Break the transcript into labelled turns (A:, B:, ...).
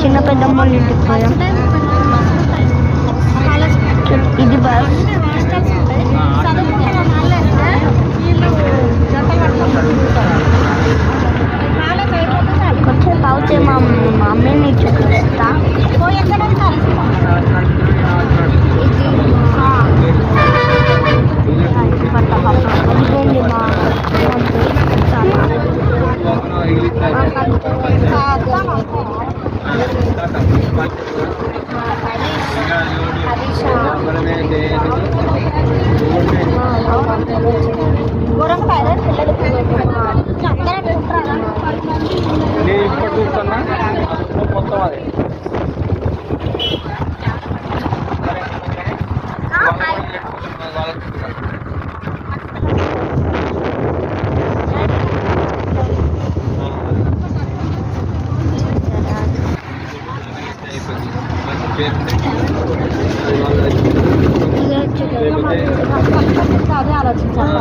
A: చిన్న పెద్దమ్మ వాళ్ళ ఇంటికి పోయాం. ఇది బస్. కొంచెం అవుతే మా మమ్మీని చూపిస్తా. ఇదిగోండి మా
B: ఇప్పుడు చూస్తున్నా మొత్తం అది
A: అదే ఆలోచించాలి.